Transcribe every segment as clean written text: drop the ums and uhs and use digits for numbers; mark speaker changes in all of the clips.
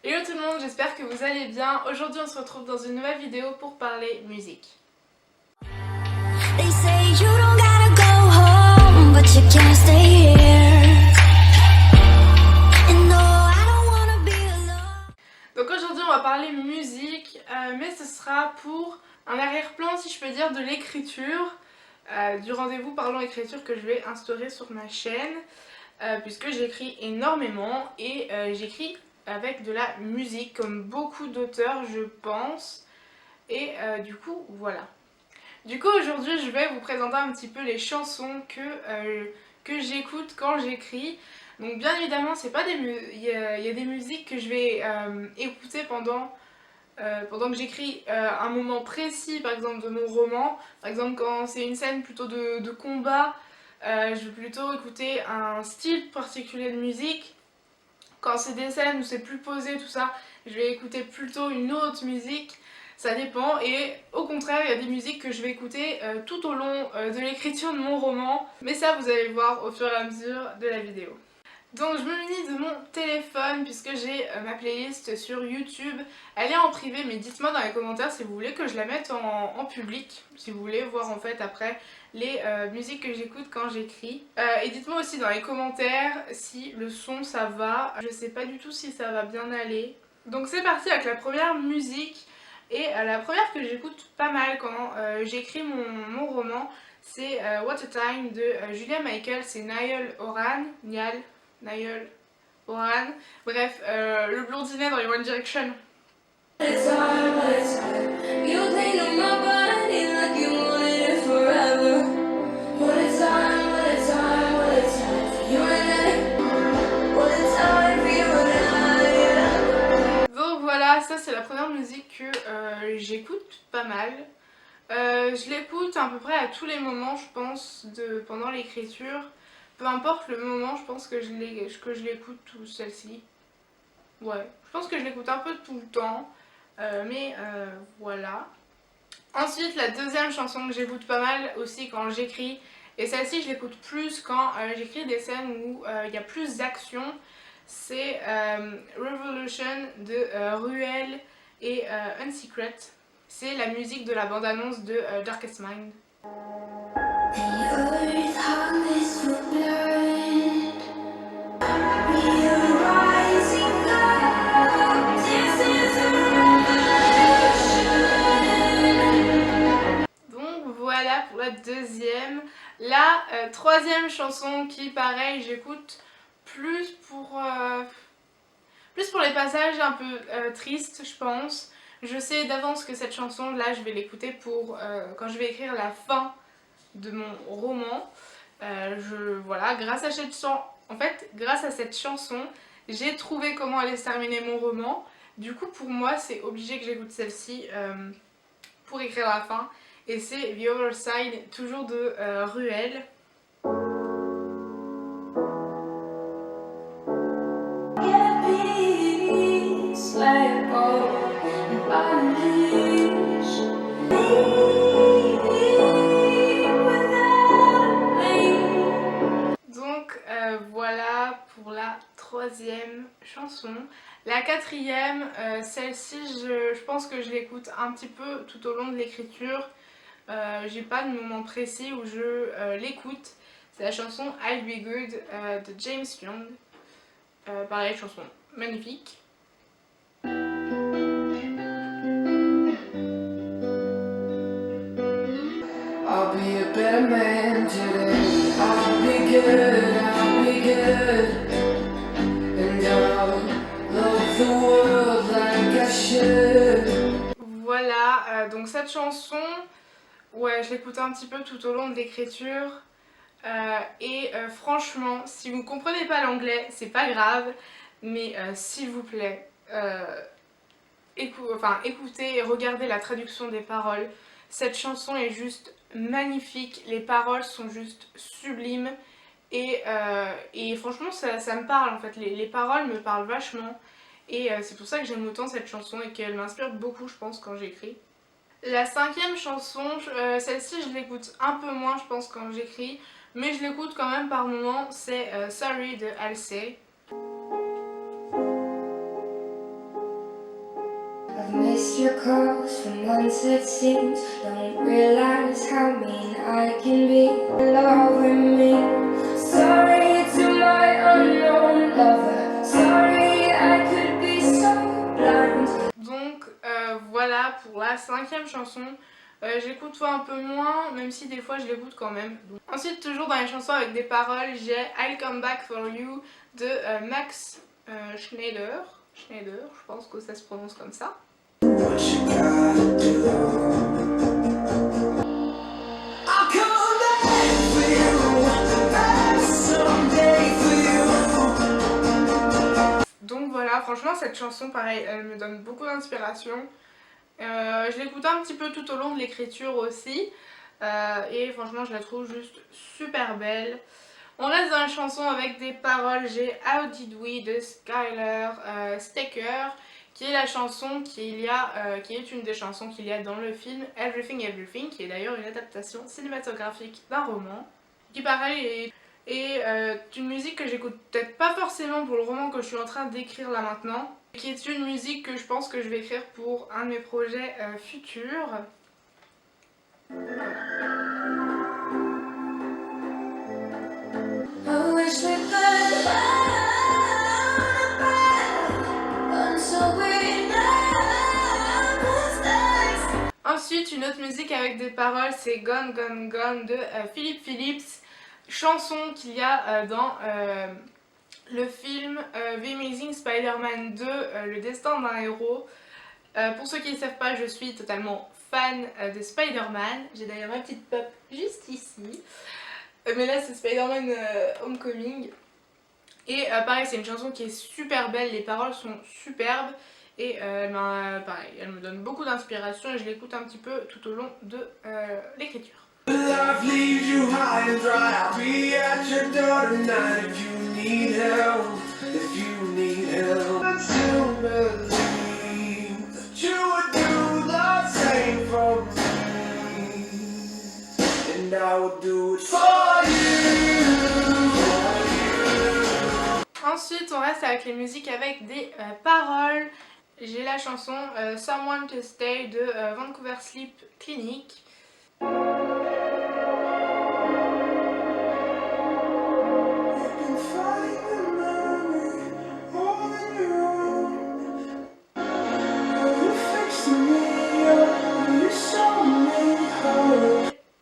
Speaker 1: Hello tout le monde, j'espère que vous allez bien. Aujourd'hui on se retrouve dans une nouvelle vidéo pour parler musique. Donc aujourd'hui on va parler musique, mais ce sera pour un arrière-plan si je peux dire de l'écriture, du rendez-vous parlons écriture que je vais instaurer sur ma chaîne, puisque j'écris énormément et j'écris avec de la musique comme beaucoup d'auteurs je pense, et du coup voilà. Du coup aujourd'hui je vais vous présenter un petit peu les chansons que j'écoute quand j'écris. Donc bien évidemment c'est pas il y a des musiques que je vais écouter pendant que j'écris un moment précis, par exemple de mon roman. Par exemple quand c'est une scène plutôt de combat, je vais plutôt écouter un style particulier de musique. Quand c'est des scènes où c'est plus posé tout ça, je vais écouter plutôt une autre musique. Ça dépend, et au contraire il y a des musiques que je vais écouter tout au long de l'écriture de mon roman. Mais ça vous allez le voir au fur et à mesure de la vidéo. Donc je me munis de mon téléphone puisque j'ai ma playlist sur YouTube. Elle est en privé, mais dites-moi dans les commentaires si vous voulez que je la mette en public, si vous voulez voir en fait après les musiques que j'écoute quand j'écris. Et dites-moi aussi dans les commentaires si le son ça va. Je sais pas du tout si ça va bien aller. Donc c'est parti avec la première musique. Et la première que j'écoute pas mal quand j'écris mon roman, c'est What a Time de Julia Michaels et Niall Horan. Niall Horan. Bref, le blondinet dans les One Direction. Donc voilà, ça c'est la première musique que j'écoute pas mal. Je l'écoute à peu près à tous les moments je pense pendant l'écriture. Peu importe le moment, je pense que je l'écoute tout celle-ci. Ouais, je pense que je l'écoute un peu tout le temps, mais voilà. Ensuite, la deuxième chanson que j'écoute pas mal aussi quand j'écris, et celle-ci je l'écoute plus quand j'écris des scènes où il y a plus d'action, c'est Revolution de Ruel et Unsecret. C'est la musique de la bande-annonce de Darkest Mind. Pour la deuxième. La troisième chanson qui pareil j'écoute plus pour les passages un peu tristes je pense. Je sais d'avance que cette chanson là je vais l'écouter pour quand je vais écrire la fin de mon roman. Voilà, grâce à cette chanson j'ai trouvé comment allait se terminer mon roman. Du coup pour moi c'est obligé que j'écoute celle-ci pour écrire la fin. Et c'est The Other Side, toujours de Ruel. Donc voilà pour la troisième chanson. La quatrième, celle-ci je pense que je l'écoute un petit peu tout au long de l'écriture. J'ai pas de moment précis où je l'écoute. C'est la chanson I'll Be Good de James Young. Pareil, chanson magnifique. I'll be a better man today. I'll be good, I'll be good. And I'll love the world like I should. Voilà, donc cette chanson, ouais, je l'écoute un petit peu tout au long de l'écriture. Franchement, si vous ne comprenez pas l'anglais, c'est pas grave, mais s'il vous plaît, écoutez et regardez la traduction des paroles. Cette chanson est juste magnifique, les paroles sont juste sublimes et franchement ça me parle en fait, les paroles me parlent vachement et c'est pour ça que j'aime autant cette chanson et qu'elle m'inspire beaucoup je pense quand j'écris. La cinquième chanson, celle-ci je l'écoute un peu moins je pense quand j'écris, mais je l'écoute quand même par moments, c'est Sorry de Halsey.
Speaker 2: I've missed your calls for months it seems. Don't realize how mean I can be. Loving me. Sorry to my unknown lover. Sorry I could be so blind.
Speaker 1: Donc voilà pour la 5e chanson. J'écoute fois un peu moins, même si des fois je l'écoute quand même. Donc. Ensuite, toujours dans les chansons avec des paroles, j'ai I'll Come Back For You de Max Schneider. Schneider, je pense que ça se prononce comme ça. Donc voilà, franchement cette chanson pareil, elle me donne beaucoup d'inspiration. Je l'écoute un petit peu tout au long de l'écriture aussi. Et franchement je la trouve juste super belle. On reste dans la chanson avec des paroles, j'ai How Did We de Skylar Staker, qui est la chanson qui est une des chansons qu'il y a dans le film Everything Everything, qui est d'ailleurs une adaptation cinématographique d'un roman, qui pareil est une musique que j'écoute peut-être pas forcément pour le roman que je suis en train d'écrire là maintenant, qui est une musique que je pense que je vais écrire pour un de mes projets futurs. Ensuite, une autre musique avec des paroles, c'est Gone Gone Gone de Philip Phillips, chanson qu'il y a dans le film The Amazing Spider-Man 2, Le Destin d'un héros. Pour ceux qui ne savent pas, je suis totalement fan de Spider-Man. J'ai d'ailleurs ma petite pop juste ici. Mais là, c'est Spider-Man Homecoming. Et pareil, c'est une chanson qui est super belle, les paroles sont superbes. Et pareil, elle me donne beaucoup d'inspiration et je l'écoute un petit peu tout au long de l'écriture. Ensuite, on reste avec les musiques avec des paroles. J'ai la chanson Someone to Stay de Vancouver Sleep Clinic.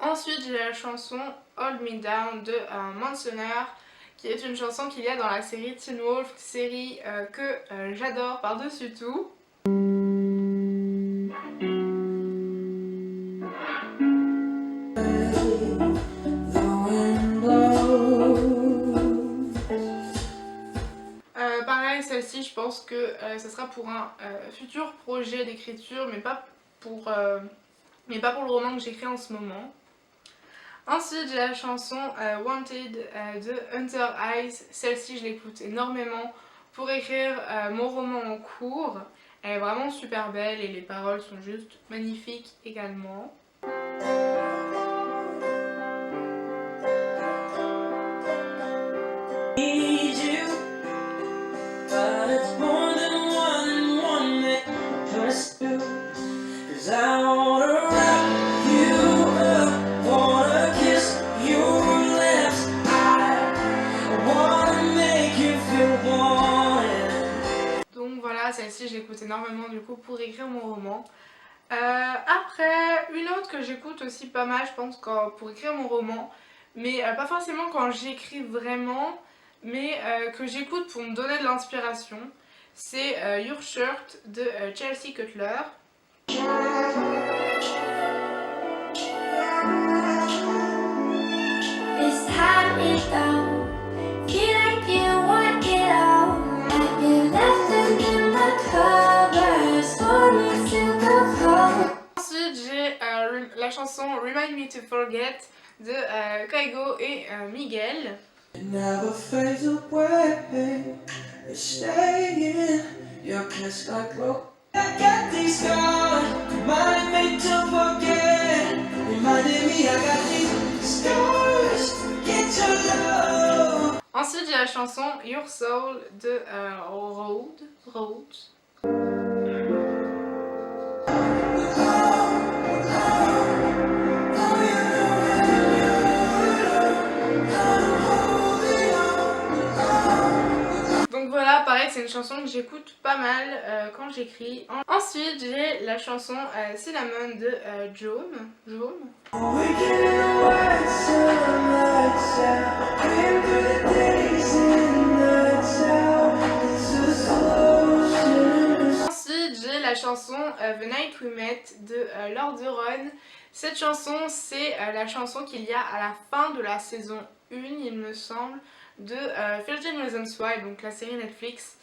Speaker 1: Ensuite, j'ai la chanson Hold Me Down de Mansoner, qui est une chanson qu'il y a dans la série Teen Wolf, série que j'adore par-dessus tout. Pareil, celle-ci, je pense que ce sera pour un futur projet d'écriture, mais pas pour le roman que j'écris en ce moment. Ensuite, j'ai la chanson Wanted de Hunter Eyes. Celle-ci, je l'écoute énormément pour écrire mon roman en cours. Elle est vraiment super belle et les paroles sont juste magnifiques également. Donc voilà, celle-ci je l'écoute énormément du coup pour écrire mon roman. Après, une autre que j'écoute aussi pas mal, je pense, pour écrire mon roman, mais pas forcément quand j'écris vraiment, mais que j'écoute pour me donner de l'inspiration, c'est Your Shirt de Chelsea Cutler. Ensuite, j'ai la chanson Remind Me to Forget de Kaigo et Miguel. Ensuite, j'ai la chanson Your Soul de Road. c'est une chanson que j'écoute pas mal quand j'écris. Ensuite, j'ai la chanson Cinnamon de Jaune. Ensuite, j'ai la chanson The Night We Met de Lord Huron. Cette chanson, c'est la chanson qu'il y a à la fin de la saison 1, il me semble, de 13 Reasons Why, donc la série Netflix.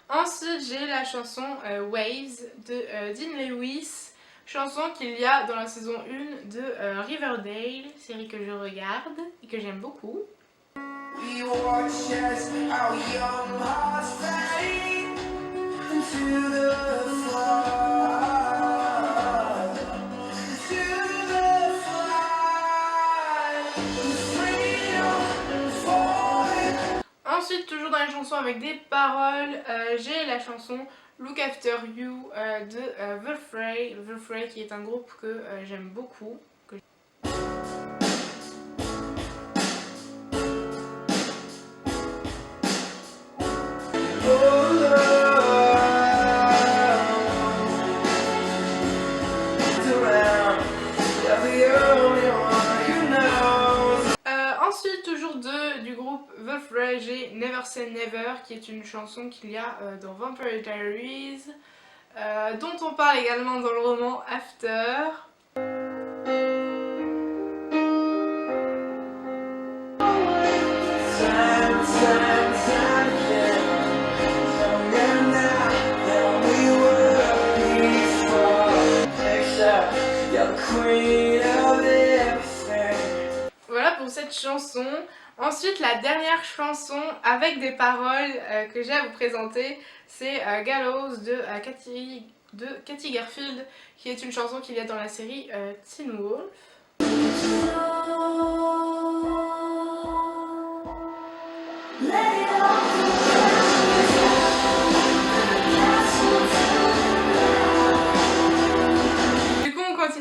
Speaker 1: Ensuite, j'ai la chanson Waves de Dean Lewis, chanson qu'il y a dans la saison 1 de Riverdale, série que je regarde et que j'aime beaucoup. Ensuite, toujours dans les chansons avec des paroles, j'ai la chanson Look After You de The Fray, qui est un groupe que j'aime beaucoup. Ensuite, toujours du groupe The Fray, j'ai Never Say Never, qui est une chanson qu'il y a dans Vampire Diaries, dont on parle également dans le roman After. Voilà pour cette chanson. Ensuite, la dernière chanson avec des paroles que j'ai à vous présenter, c'est Gallows de Katy Garfield, qui est une chanson qu'il y a dans la série Teen Wolf.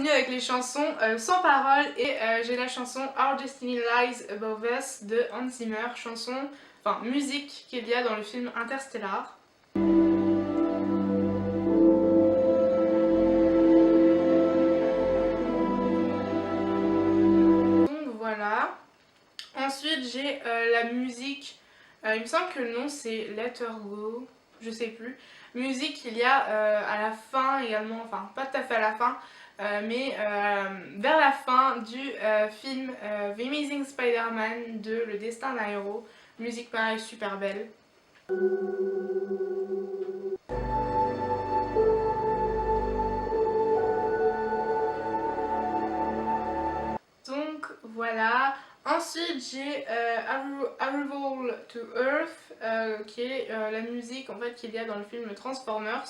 Speaker 1: Avec les chansons sans paroles et j'ai la chanson Our Destiny Lies Above Us de Hans Zimmer, musique qu'il y a dans le film Interstellar. Donc voilà. Ensuite j'ai la musique, il me semble que le nom c'est Let Her Go, je sais plus. Musique qu'il y a à la fin également, enfin pas tout à fait à la fin, mais vers la fin du film The Amazing Spider-Man de Le Destin d'un héros. Musique pareil super belle. Donc voilà. Ensuite j'ai Arrival to Earth qui est la musique en fait qu'il y a dans le film Transformers.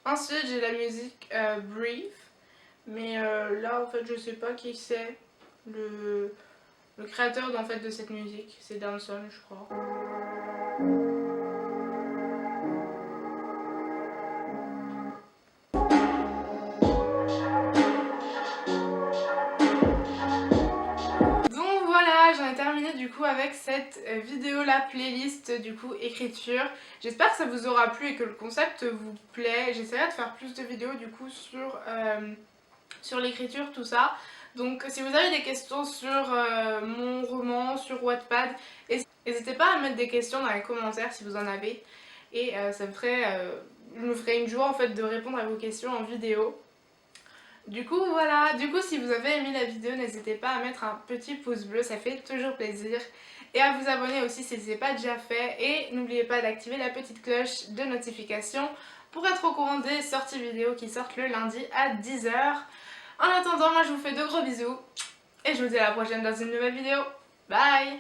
Speaker 1: Ensuite j'ai la musique Brief, mais là en fait je sais pas qui c'est le créateur en fait de cette musique, c'est Danson je crois. Donc voilà, j'en ai terminé du coup avec cette vidéo, la playlist du coup écriture. J'espère que ça vous aura plu et que le concept vous plaît. J'essaierai de faire plus de vidéos du coup sur l'écriture, tout ça. Donc si vous avez des questions sur mon roman, sur Wattpad, n'hésitez pas à mettre des questions dans les commentaires si vous en avez. Et ça me ferait, je me ferais une joie en fait de répondre à vos questions en vidéo. Du coup voilà, si vous avez aimé la vidéo, n'hésitez pas à mettre un petit pouce bleu, ça fait toujours plaisir. Et à vous abonner aussi si ce n'est pas déjà fait. Et n'oubliez pas d'activer la petite cloche de notification pour être au courant des sorties vidéo qui sortent le lundi à 10 h. En attendant, moi je vous fais de gros bisous. Et je vous dis à la prochaine dans une nouvelle vidéo. Bye!